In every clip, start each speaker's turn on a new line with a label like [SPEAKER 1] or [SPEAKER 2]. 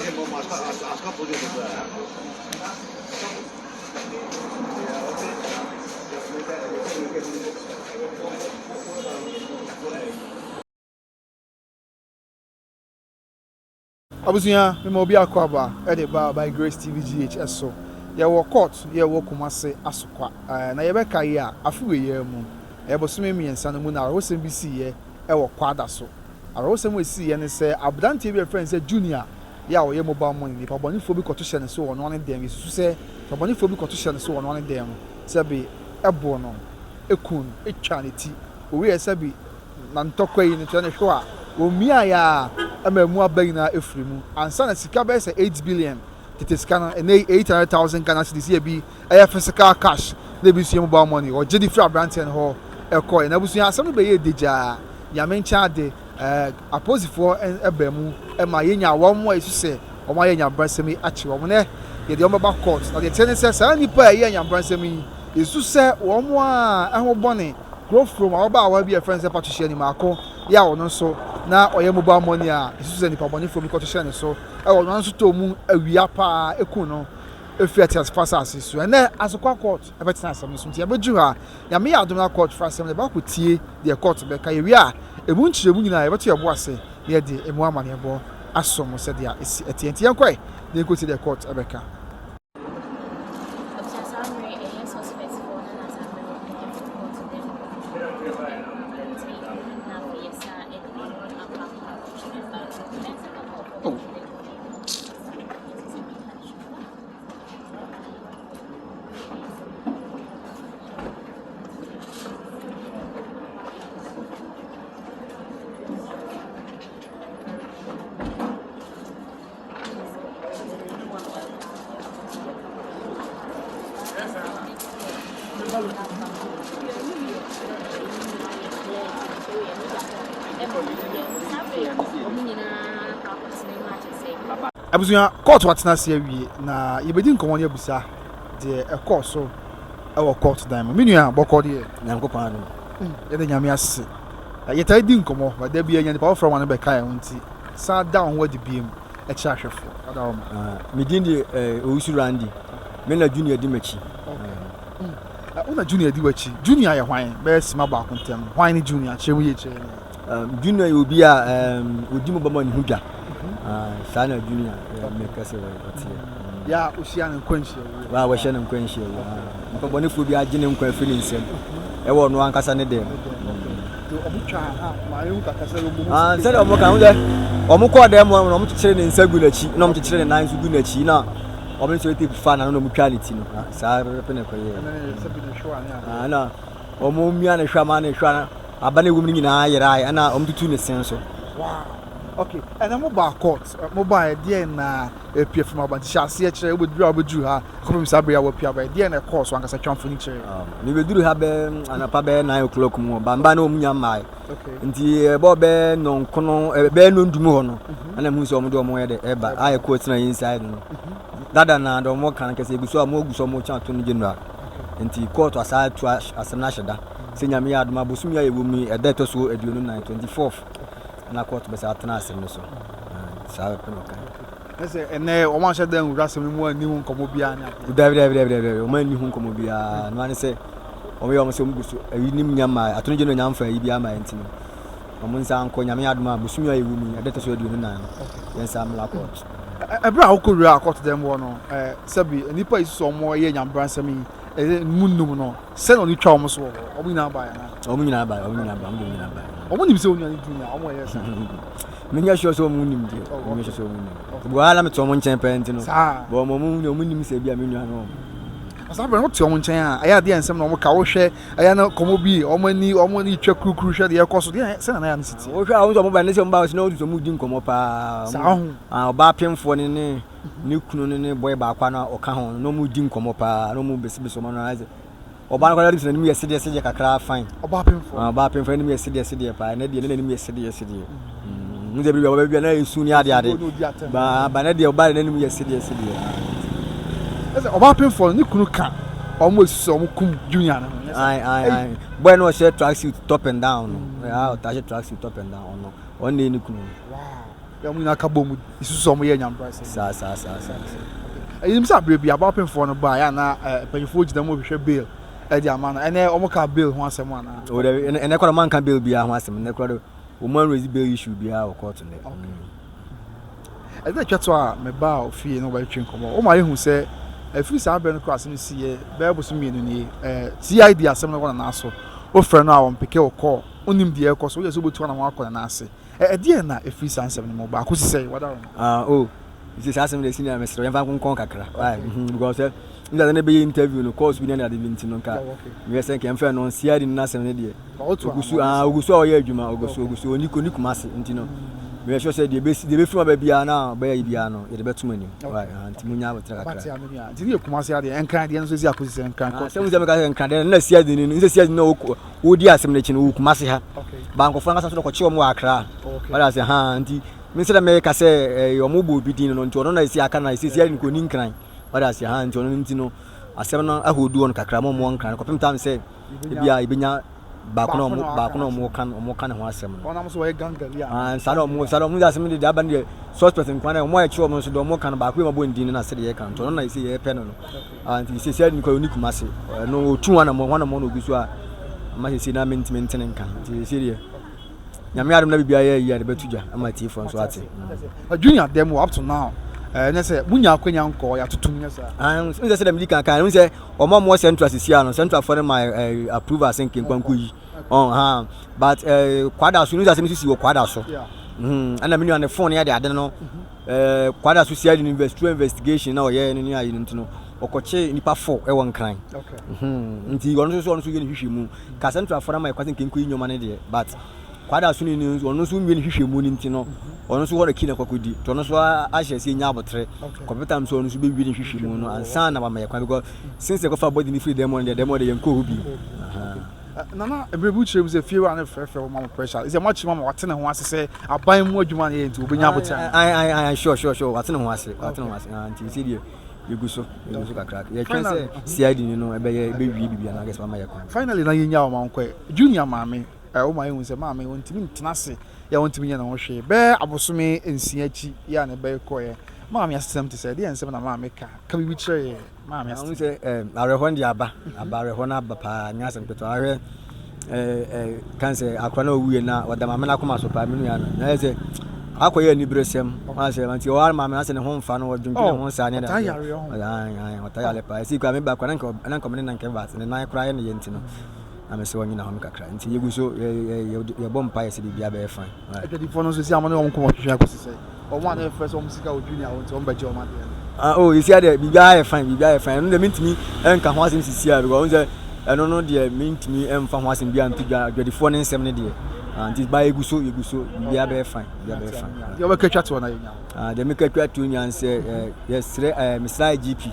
[SPEAKER 1] 이제 뭐 아스카 보여줘 거야.
[SPEAKER 2] Abusuya, me mo bi akwaba e de ba by Gh0st TV Gh0st so. Ye wo court, ye wo Kumasi asokwa. Na ye be kai a afuwe ye mu. E bo so me miensa no mu na ro sem bi si ye e wo Kwadaso. Aro sem we si ye ne se abdante bi friend se junior ya wo ye mobile money ni pa bonifo bi koto hye ne so wo no ne dem su se pa bonifo bi koto hye ne so wo no ne dem se bi ebo no ekun etwa ne ti owi ye se bi na ntokwa yi ne to ne hwo a omia ya amamu abayi na efrimu ansa na sika be se 8 billion tete sika na 800,000 Ghana cedis ye bi e physical cash na bi su mobile money o jedi free brand ten ho e ko na busu asem no be ye deja ya mencha de aposifo ebemu e ma yenya wonmo isu se o ma yenya bransemi achi wo ne ye de o ba court na de tene se sa nipa ye yenya bransemi isu se wonmo a eho bone Krofrom awoba awa bi e friends e patricia ni mako ya wono so na oye mobile money a isu se nipa bone from patricia ni so e wono so to mu awia pa ekun no efiat as fast as so na asokwa court e betina asem so ntia beju ha ya me ya adom court for asem le ba ko tie de court be ka ye wi a ebu nchiremu nyina ye beto ye bo ase ye de emu amane bo asom se de a esi etienti yankoi de ko ti de court ebeka abusuya court watena se awie na yebedi nkomo ne abusa de e court so e wo court dan me nua bokọ de
[SPEAKER 3] nyankopan
[SPEAKER 2] ye de nyame ase ye tai di nkomo ba da bia nya pa from one be kai wonti sa down ho de biem e cha hwefo ada o
[SPEAKER 3] me din de owusu randi me na junior di machi
[SPEAKER 2] una junior di wachi junior ye hwan be sima ba kontem hwan ni junior chemu ye che
[SPEAKER 3] junior ye obi a odi mo ba ma ni hudwa sana junior me kase wa otie
[SPEAKER 2] ya osia na nkwanhie
[SPEAKER 3] wa wa hye na nkwanhie wa bone fu bi agene nkwan fi ni nsem e wo no ankasa ne dem
[SPEAKER 2] obutwa ma ye nka kase lo mu
[SPEAKER 3] se omo kan de omo ko dem no omo kire ne nsa gu na chi na omo kire ne nan su gu na chi na omo so ete fa na no mu twa ne ti no sa repe ne koye
[SPEAKER 2] se bi de hwa ne
[SPEAKER 3] na omo mia ne hwa ma ne hwa na abane wum ni nyina ayera ana omo tutu ne sen so
[SPEAKER 2] wow. Okay, and I'm mobile court. Mobile dear na appear from about chassis actually would draw ha. Come Sabria will appear by dear and a course one as a champ furniture.
[SPEAKER 3] You will do have an apabe 9 o'clock more, Bambano Munyamai.
[SPEAKER 2] Okay.
[SPEAKER 3] And the Bobe non cono Benun Dumono, and a muso do more the eba. I quote inside. That and no more can say we saw more so much to the general. And the court was side to us as a national. Senior me ad Mabusumia will me a debtor so at 24th. Na court be sa atena asem no so sa pe no kan
[SPEAKER 2] say ene o man shede nwura asem mu ani hu nkomo bia na
[SPEAKER 3] o man ni hu nkomo bia no ane se o me o mo se mu gusu ayi nim nyama atono je no nyamfa yi bia ma enti no o mo nsa anko nyame adoma busumi ayi wu mi adeta so aduonu nan yen sa amla court
[SPEAKER 2] ebra okowura court dem wo no sabi nipa isu so mo ye nyambra asem yi munum no se no ni twa o mo so o mo nyina ba ya na
[SPEAKER 3] o mo nyina ba
[SPEAKER 2] omo nim se onua ni junior omo yes
[SPEAKER 3] me nya sure so omo nim die me nya sure so omo nim bo ala me to omo nchen penti no bo omo nim se bia me nua no
[SPEAKER 2] asa bra no to omo nchen a aya de ensem no omo ka wo hwe aya na komo bi omo ni twa kurukuru hwe de ekoso de se na ya no siti
[SPEAKER 3] wo hwe a wo omo ba ne se omo ba no do mo di nkomo pa oba pemfo ne kunu ne boy ba kwa na oka ho no mo di nkomo pa no mo besi omo no aze oba na kwala difo na mi yesede kakra fine
[SPEAKER 2] oba pemfo
[SPEAKER 3] ni mi yesede pa na de na mi yesede nze bi na esu ni ade ba na de oba na nim yesidi
[SPEAKER 2] ese oba pin for ni kunu ka almost so kum junior na
[SPEAKER 3] ai boy no share track suit top and down yeah ta share track suit top and down no on ni kunu
[SPEAKER 2] wow ya mu na ka bom isu so mo ye nyam price
[SPEAKER 3] sa
[SPEAKER 2] yim sa brebi about pin for no ba ya na penfo gida mo hwehwe bill e di amana ene omo ka bill ho asem ana
[SPEAKER 3] o de ene kwa man ka bill bia ho asem ne kwa o man raise bill issue bia o court ne
[SPEAKER 2] e dey twato a me ba ofie no ba twen komo o ma ye hu se afiri sa abẹ no class ni sie be bo so mienu ni CID asem no na so o frɛ no a won peke o call onim de e kɔ so o ye so botu na won akɔ na ase e na afiri sa asem no mo ba ko sisɛ wada
[SPEAKER 3] oh this asem de senior minister yan fa kon kakra because nda na be interview no course bi na de binti no ka we say ke mfa no CID na asem ne de ogusu o ye adwuma ogusu oni Kumasi nti no we sure say de be free ba bia na ba ya bia no ye be tumani right anti munya botra kakra
[SPEAKER 2] ti de Kumasi ade enkan de no so si akosi se enkan ko
[SPEAKER 3] asem ze me ka enkan de na CID ni nse CID no wo di asem ne chi no Kumasi ha ba nko fanga so ko chi o mo akra wala say ha anti me say me ka say yo mo bo bi din no nti ono na si aka na si CID ko ni nkran wala say ha nti ono nti no asem no ahodu on kakra mo nkran ko pem tam say bia ibenya ba ko no mo kan ho asem no
[SPEAKER 2] ona mo so we gangali
[SPEAKER 3] salo mo asem de aba ne suspect nkwan na mo ya chi o mo so do mo kan ba ko ma bo ndin na sede ye kan to no na isi ye pe no anti isi CID ni ko ni Kumasi no otu wana mo no ogusu a ma isi na maintenance nkan ti isi nyame adom na bibia ye de betuja ama ti fo so ate
[SPEAKER 2] junior dem up to now na say munya akwanya nko ya tutum nya sa
[SPEAKER 3] nse say dem di kan nse o mo central sisia no central for my approval senkin kwanko yi but Kwadaso nse say sisi wo Kwadaso ana me no phone ya de ade no Kwadaso sia the investigation na o ye no ni ayi no okoche nipa 4 e won kran nti ono so ye ni hwehwe mu ka central for my kwasen kenko yi nyoma ne de but Kwadaso ni ono so nwie ni hwehwe mu ni nti no ono so wora kina kwakodi to ono so ahye se nya abotre computer so ono so be wi ni hwehwe mu no ansa na ba ma yakwa because since the cover body ni free demo de yenko hobi
[SPEAKER 2] nana ebrebu chere ze fie wa na frefre mama pressure is a much mama watene ho ase se aban mu adwuma ne nti obenya abotre
[SPEAKER 3] I sure watene ho ase anti we see there you go so kakra ye twen say CID ni no ebe ye be wi bibia na guess mama yakwa
[SPEAKER 2] finally na yenya o mankwa junior mame o ma yehun se mame wontimi ntenase ya wontimi nya na ho hwe be abosome ensia chi ya na be koye mame asem te say de ensem na mame ka bi chere mame asem
[SPEAKER 3] se arehon di aba arehon aba pa nya asem peto are kan se akwa na owuye na wada mame na koma so pa minu ya na se akoye ni bresem ma se manti o mame na se ne ho mfa no wodwumpile ho sa ne da wata ya le pa si kwa me ba kwa na nkomne na nke ba ne na kra ye ne yenti no I'm so nyina ho kakra nti yegu so ye bom pa ye se bia be fine
[SPEAKER 2] right the phone so si amane o nko hwehwe akosi say o ma na first o musika o junior o nti o mbaje o ma de
[SPEAKER 3] oh you see there bia ye fine no de mintimi enka ho asem sisi a because say eno no de mintimi emfa ho asem bia ntudwa the phone nsem ne de nti ba yegu so bia be fine
[SPEAKER 2] you be catch to na yenya
[SPEAKER 3] de me catch to nya say yes Mr. IGP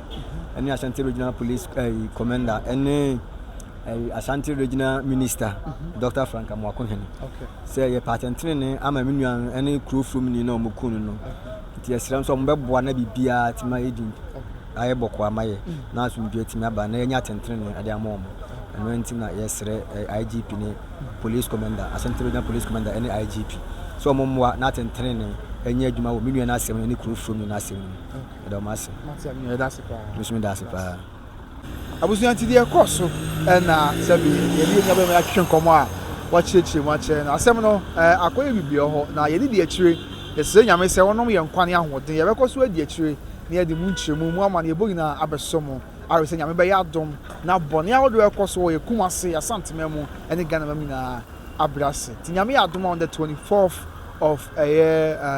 [SPEAKER 3] ene Ashanti Regional Police Commander ene Ashanti Regional Minister Dr. Frank Amwakonhene say ye patentene ne ama menuan ene Krofrom ni na omokunu no nti yesram so mbeboa na bibia tima edin aye boko amaye na asumdwe timi aba na enya tentene ne ade amom eno nti na yesre IGP ne Police Commander Ashanti Regional Police Commander ene IGP so momwa na tentene ne enya adwuma wo menuan na asem ne Krofrom ni na asem ni do mase da sepa
[SPEAKER 2] abusuanti de ekoso na sabi yedi nya be ma atwen komo a wa chirechire mu ache na asem no akoye bibie ho na yedi de achire yese nyame se wonom ye nkwane ahoden ye bekoso adi achire na yedi mu nchiremu mu ama na ebogi na abesomo arese nyame be ya dom na bone ya wodo ekoso ye Kumasi ya santememu ene Ghana mami na abrase ti nyame ya dom on the 24th of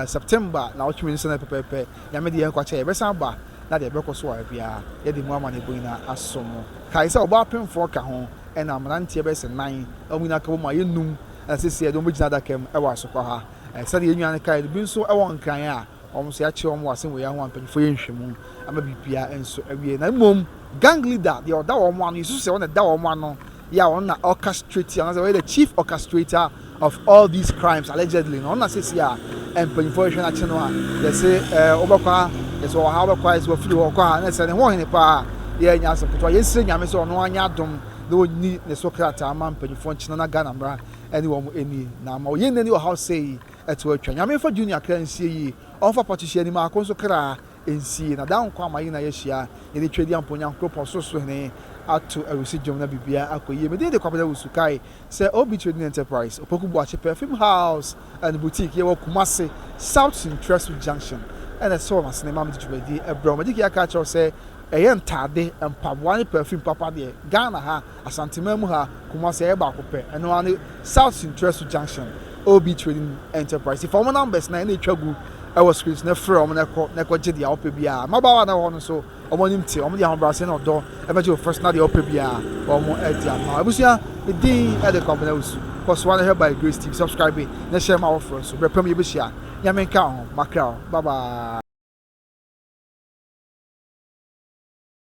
[SPEAKER 2] September na ochimi nse na pepepe nyame de ye kwache ye besan ba na de bekoso wa bia ye de mu ama na ebogi na asomo kai se oba pemfo ka ho ena amrantie be se 9 omina ka bo ma ye num asisi ye do mo gina da kem e wa sokwa ha sɛ de nnuane kai bi nso e won kan a ɔmo so ya kye ɔmo asem we ya ho ampanfo ye nhwemu ama bibia enso awie na mom gang leader de oda ɔmo ano isu sɛ ɔna da ɔmo ano ya ɔna orchestrator na sɛ we the chief orchestrator of all these crimes allegedly no ɔna sisi a mpanyinfo hwɛ na kye no a yɛse wobɛkwa yɛsɛ wɔ ha wobɛkwa yɛsɛ wɔfiri hɔ kɔ a na sɛ ne ho hene paa yɛnya asɛm ketewa yɛnsire nyame sɛ ɔno anya adom na ɔnni ne so krataa ma mpanyinfoɔ nkyena na Ghana mmara ɛne wɔn ani na ma ɔyɛ nnani wɔ ha sɛ yi ɛto atwa nyame fa junior kra nsie yi ɔmfa pɔtehye anim ako nso kra nsie na da nkɔ ama yi na yɛhyia yɛde twɛdi amponya nkropɔ soso hene ato awusi dwom na bibia akɔyie mede de kwabena wusukai sɛ obi trading enterprise opoku boache perfume house and boutique yɛwɔ Kumasi C0nfesses junction ɛna sɛ ɔma sinema mede dwumadi ɛbrɛ ɔmade kia ka kyerɛw sɛ ɛyɛ ntade mpaboa ne perfume papa deɛ Ghana ha asantema mu ha Kumasi ɛyɛ baako pɛ ɛno ane C0nfesses junction obi trading enterprise if ɔmo numbers na ɛna etwa gu ɛwɔ screens na frɛ ɔmo na ɛkɔ gye deɛ ɔpɛ bia mabawa na hɔ no so ɔmo nim te ɔmo de ahobrɛase na ɔdɔ ɛbɛgye first na deɛ ɔpɛ bia ɔmo ɛdi ama abusua edin ɛde kwabena wusu kɔsoa na hwɛ by Gh0st TV subscribe na share ma wɔfrɛ so brɛ pɛm yɛbɛhyia nyame nka ho makra bye bye.